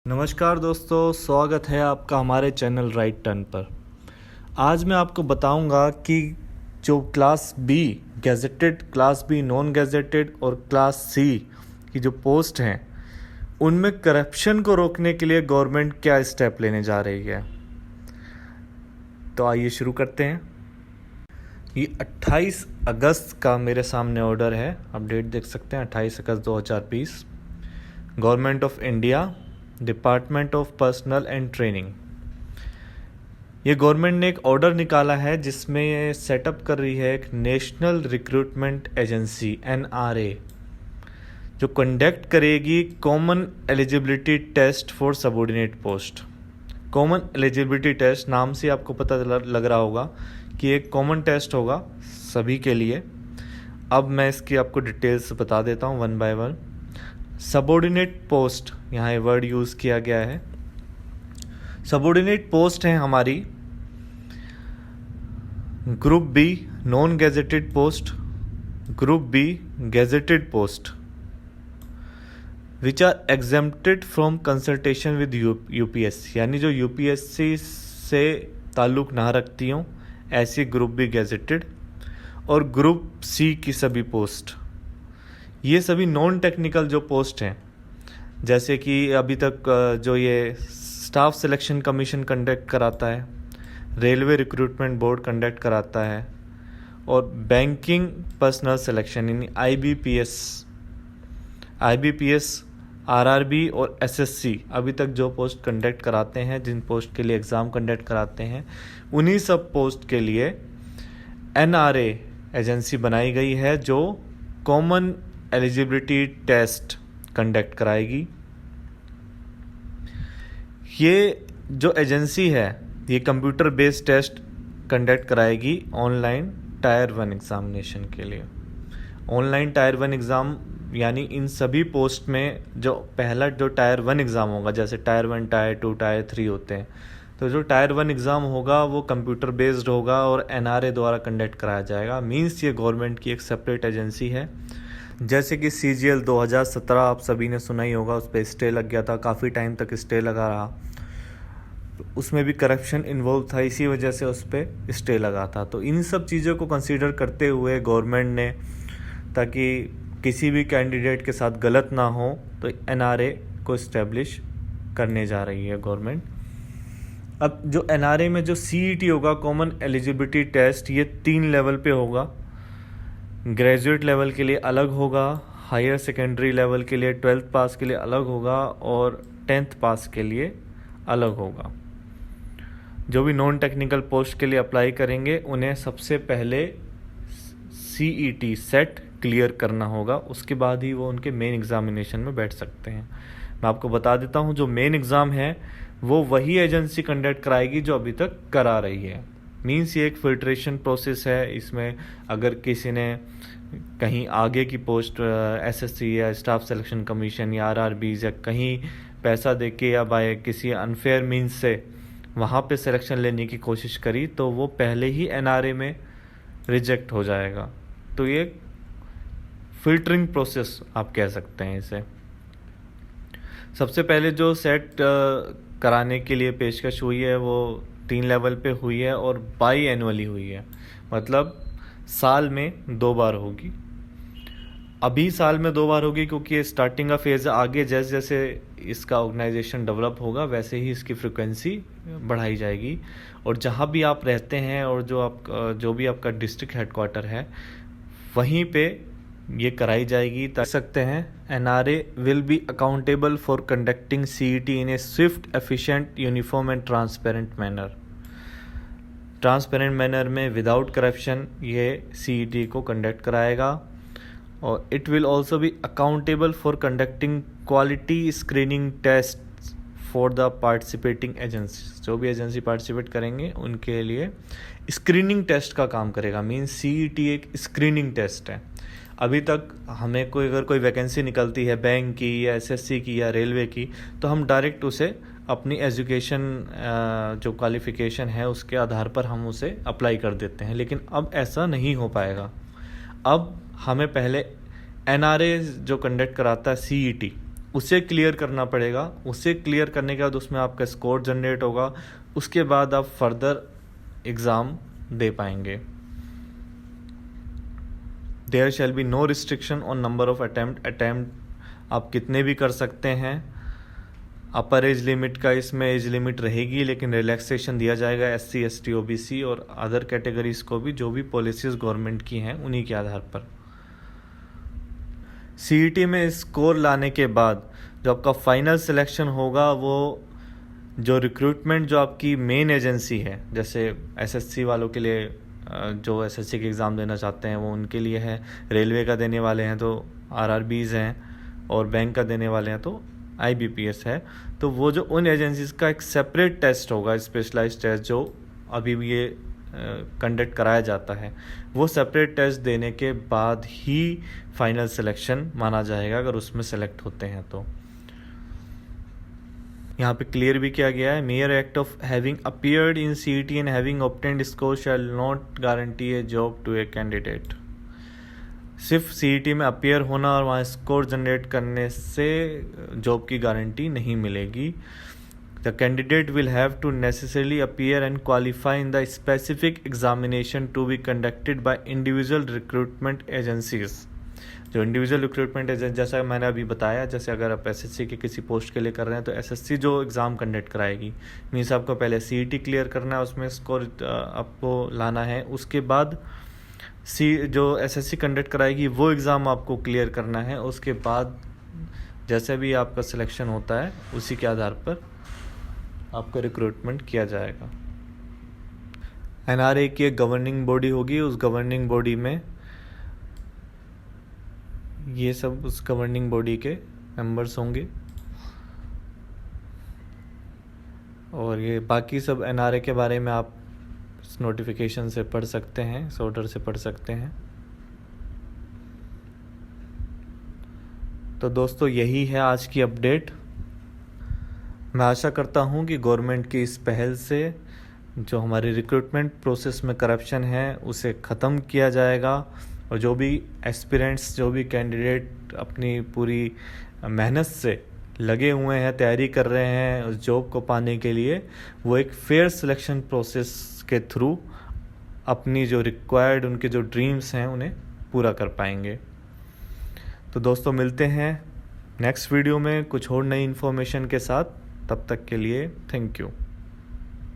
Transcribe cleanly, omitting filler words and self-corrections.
नमस्कार दोस्तों, स्वागत है आपका हमारे चैनल राइट टर्न पर। आज मैं आपको बताऊंगा कि जो class B gazetted, class B non gazetted और क्लास सी की जो पोस्ट हैं उनमें करप्शन को रोकने के लिए गवर्नमेंट क्या स्टेप लेने जा रही है। तो आइए शुरू करते हैं। ये 28 अगस्त का मेरे सामने ऑर्डर है, आप डेट देख सकते हैं 28 अगस्त 2020। Government of India, department of personal and training, ये गवर्नमेंट ने एक ऑर्डर निकाला है जिसमें ये सेटअप कर रही है एक नेशनल रिक्रूटमेंट एजेंसी NRA, जो कंडक्ट करेगी common eligibility test for subordinate post. Common eligibility test नाम से आपको पता लग रहा होगा कि एक कॉमन टेस्ट होगा सभी के लिए। अब मैं इसकी आपको डिटेल्स बता देता हूँ one by one. Subordinate post, यहाँ ये वर्ड यूज़ किया गया है। सबऑर्डिनेट पोस्ट है हमारी group B non gazetted post, group B gazetted post which are exempted from consultation with UPSC, यानी जो यूपीएससी से ताल्लुक़ ना रखती हों ऐसी ग्रुप बी गैजेटेड। और ग्रुप सी की सभी पोस्ट, ये सभी नॉन टेक्निकल जो पोस्ट हैं, जैसे कि अभी तक जो ये स्टाफ सिलेक्शन कमीशन कंडक्ट कराता है, रेलवे रिक्रूटमेंट बोर्ड कंडक्ट कराता है, और बैंकिंग पर्सनल सिलेक्शन यानी IBPS, RRB और SSC अभी तक जो पोस्ट कंडक्ट कराते हैं, जिन पोस्ट के लिए एग्ज़ाम कंडक्ट कराते हैं, उन्हीं सब पोस्ट के लिए NRA एजेंसी बनाई गई है जो कॉमन एलिजिबिलिटी टेस्ट कंडक्ट कराएगी। ये जो एजेंसी है ये कंप्यूटर बेस्ड टेस्ट कंडक्ट कराएगी ऑनलाइन टायर 1 एग्ज़ामिनेशन के लिए। ऑनलाइन टायर 1 एग्ज़ाम यानी इन सभी पोस्ट में जो पहला जो टायर 1 एग्ज़ाम होगा, जैसे टायर 1, टायर 2, टायर 3 होते हैं, तो जो टायर 1 एग्ज़ाम होगा वो कंप्यूटर बेस्ड होगा और NRA द्वारा कंडक्ट कराया जाएगा। मीन्स ये गवर्नमेंट की एक सेपरेट एजेंसी है। जैसे कि CGL 2017 आप सभी ने सुना ही होगा, उस पर स्टे लग गया था, काफ़ी टाइम तक स्टे लगा रहा, उसमें भी करप्शन इन्वॉल्व था, इसी वजह से उस पर स्टे लगा था। तो इन सब चीज़ों को कंसीडर करते हुए गवर्नमेंट ने, ताकि किसी भी कैंडिडेट के साथ गलत ना हो, तो NRA को इस्टेब्लिश करने जा रही है गवर्नमेंट। अब जो NRA में जो CET होगा, कॉमन एलिजिबिलिटी टेस्ट, ये 3 लेवल पे होगा। ग्रेजुएट लेवल के लिए अलग होगा, हायर सेकेंडरी लेवल के लिए 12th पास के लिए अलग होगा, और 10th पास के लिए अलग होगा। जो भी नॉन टेक्निकल पोस्ट के लिए अप्लाई करेंगे उन्हें सबसे पहले CET सेट क्लियर करना होगा, उसके बाद ही वो उनके मेन एग्जामिनेशन में बैठ सकते हैं। मैं आपको बता देता हूँ, जो मेन एग्ज़ाम है वो वही एजेंसी कंडक्ट कराएगी जो अभी तक करा रही है। मीन्स ये एक फिल्ट्रेशन प्रोसेस है। इसमें अगर किसी ने कहीं आगे की पोस्ट SSC या स्टाफ सिलेक्शन कमीशन या RRBs या कहीं पैसा देके या बाय किसी अनफेयर मीन्स से वहाँ पे सिलेक्शन लेने की कोशिश करी, तो वो पहले ही NRA में रिजेक्ट हो जाएगा। तो ये फिल्टरिंग प्रोसेस आप कह सकते हैं इसे। सबसे पहले जो सेट कराने के लिए पेशकश हुई है वो 3 लेवल पे हुई है और बाई एनुअली हुई है, मतलब साल में 2 बार होगी। अभी साल में 2 बार होगी क्योंकि ये स्टार्टिंग का फेज़ है। आगे जैसे जैसे इसका ऑर्गेनाइजेशन डेवलप होगा वैसे ही इसकी फ्रिक्वेंसी बढ़ाई जाएगी। और जहाँ भी आप रहते हैं और जो भी आपका डिस्ट्रिक्ट हेडक्वार्टर है वहीं पे ये कराई जाएगी। देख सकते हैं, NRA will be accountable for conducting CET in a swift, efficient, uniform and transparent manner. Transparent manner में विदाउट करप्शन ये CET को कंडक्ट कराएगा। और it will also be accountable for conducting quality screening test for the participating agency. जो भी agency participate करेंगे उनके लिए स्क्रीनिंग टेस्ट का काम करेगा। मीन्स CET एक स्क्रीनिंग टेस्ट है। अभी तक हमें अगर कोई वैकेंसी निकलती है बैंक की या SSC की या रेलवे की, तो हम डायरेक्ट उसे अपनी एजुकेशन जो क्वालिफ़िकेशन है उसके आधार पर हम उसे अप्लाई कर देते हैं। लेकिन अब ऐसा नहीं हो पाएगा। अब हमें पहले NRA जो कंडक्ट कराता है CET, उसे क्लियर करना पड़ेगा। उसे क्लियर करने के बाद उसमें आपका स्कोर जनरेट होगा, उसके बाद आप फर्दर एग्ज़ाम दे पाएंगे। There shall be no restriction on number of attempt आप कितने भी कर सकते हैं। अपर एज लिमिट का इसमें एज लिमिट रहेगी, लेकिन रिलैक्सेशन दिया जाएगा SC ST OBC और अदर कैटेगरीज को भी, जो भी पॉलिसीज़ गवर्नमेंट की हैं उन्हीं के आधार पर। CET में स्कोर लाने के बाद जो आपका फाइनल सिलेक्शन होगा, वो जो रिक्रूटमेंट जो आपकी मेन एजेंसी है, जैसे SSC वालों के लिए जो SSC के एग्ज़ाम देना चाहते हैं वो उनके लिए है, रेलवे का देने वाले हैं तो RRBs हैं, और बैंक का देने वाले हैं तो IBPS है। तो वो जो उन एजेंसीज़ का एक सेपरेट टेस्ट होगा, स्पेशलाइज्ड टेस्ट जो अभी भी ये कंडक्ट कराया जाता है, वो सेपरेट टेस्ट देने के बाद ही फाइनल सिलेक्शन माना जाएगा अगर उसमें सेलेक्ट होते हैं तो। यहाँ पे क्लियर भी किया गया है, mere act of having appeared in CET and having obtained score shall not guarantee a job to a candidate. सिर्फ CET में अपीयर होना और वहाँ स्कोर जनरेट करने से जॉब की गारंटी नहीं मिलेगी। The candidate will have to necessarily appear and qualify in the specific examination to be conducted by individual recruitment agencies. जो इंडिविजुअल रिक्रूटमेंट एजेंसी, जैसा मैंने अभी बताया, जैसे अगर आप SSC के किसी पोस्ट के लिए कर रहे हैं तो SSC जो एग्ज़ाम कंडक्ट कराएगी, मीन्स आपको पहले CET क्लियर करना है, उसमें स्कोर आपको लाना है, उसके बाद जो SSC कंडक्ट कराएगी वो एग्ज़ाम आपको क्लियर करना है, उसके बाद जैसे भी आपका सिलेक्शन होता है उसी के आधार पर आपका रिक्रूटमेंट किया जाएगा। NRA की एक गवर्निंग बॉडी होगी, उस गवर्निंग बॉडी में ये सब उस गवर्निंग बॉडी के मेंबर्स होंगे, और ये बाकी सब NRA के बारे में आप इस नोटिफिकेशन से पढ़ सकते हैं, इस ऑर्डर से पढ़ सकते हैं। तो दोस्तों यही है आज की अपडेट। मैं आशा करता हूँ कि गवर्नमेंट की इस पहल से जो हमारी रिक्रूटमेंट प्रोसेस में करप्शन है उसे ख़त्म किया जाएगा, और जो भी एस्पिरेंट्स, जो भी कैंडिडेट अपनी पूरी मेहनत से लगे हुए हैं, तैयारी कर रहे हैं उस जॉब को पाने के लिए, वो एक फेयर सिलेक्शन प्रोसेस के थ्रू अपनी जो रिक्वायर्ड उनके जो ड्रीम्स हैं उन्हें पूरा कर पाएंगे। तो दोस्तों मिलते हैं नेक्स्ट वीडियो में कुछ और नई इन्फॉर्मेशन के साथ। तब तक के लिए थैंक यू।